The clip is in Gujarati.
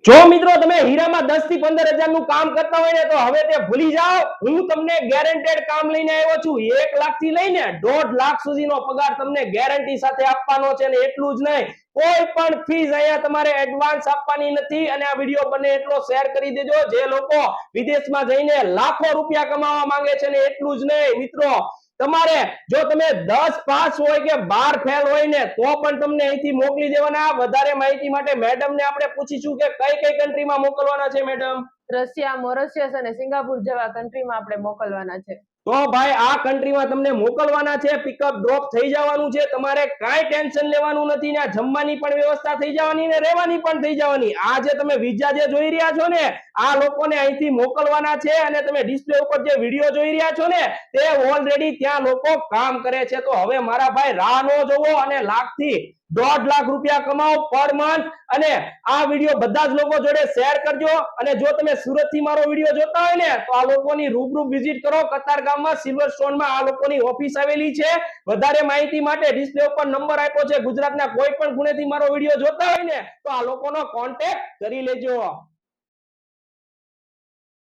જો મિત્રો તમે હીરામાં 10 થી 15,000 નું કામ કરતા હોય ને તો હવે તે ભૂલી જાઓ। હું તમને ગેરંટેડ કામ લઈને આવ્યો છું। 1 લાખ થી લઈને 1.5 લાખ સુધીનો પગાર તમને ગેરંટી સાથે આપવાનો છે અને એટલું જ નહીં, કોઈ પણ ફીસ અહીંયા તમારે એડવાન્સ આપવાની નથી। અને આ વિડિયો બને એટલો શેર કરી દેજો જે લોકો વિદેશમાં જઈને લાખો રૂપિયા કમાવા માંગે છે ને એટલું જ નહીં મિત્રો, તમારે જો તમે 10 પાસ હોય કે 12 ફેલ હોય ને તો પણ તમને અહીંથી મોકલી દેવાના। વધારે માહિતી માટે મેડમ ને આપણે પૂછીશું કે કઈ કઈ કન્ટ્રીમાં મોકલવાના છે મેડમ? રશિયા, મોરિશિયસ અને સિંગાપુર જેવા કન્ટ્રીમાં આપણે મોકલવાના છે। તો ભાઈ આ કન્ટ્રીમાં તમને મોકલવાના છે, પિકઅપ ડ્રોપ થઈ જવાનું છે, તમારે કાંઈ ટેન્શન લેવાનું નથી ને જમવાની પણ વ્યવસ્થા થઈ જવાની ને રહેવાની પણ થઈ જવાની। આ જે તમે વિઝા જે જોઈ રહ્યા છો ને આ લોકોને અહીંથી મોકલવાના છે અને તમે ડિસ્પ્લે ઉપર જે વિડિયો જોઈ રહ્યા છો ને તે ઓલરેડી ત્યાં લોકો કામ કરે છે। તો હવે મારા ભાઈ રાહ ન જોવો અને લાખથી 1.5 લાખ રૂપિયા કમાઓ પર મંથ। અને આ વિડિયો બધા જ લોકો જોડે શેર કરજો। અને જો તમે સુરત થી મારો વિડિયો જોતા હોય ને તો આ લોકોની રૂબરૂ વિઝિટ કરો। કતારગામમાં સિલ્વરસ્ટોનમાં આ લોકોની ઓફિસ આવેલી છે। વધારે માહિતી માટે ડિસ્પ્લે ઉપર નંબર આપ્યો છે। ગુજરાતના કોઈ પણ ખૂણેથી મારો વિડિયો જોતા હોય ને તો આ લોકોનો કોન્ટેક્ટ કરી લેજો।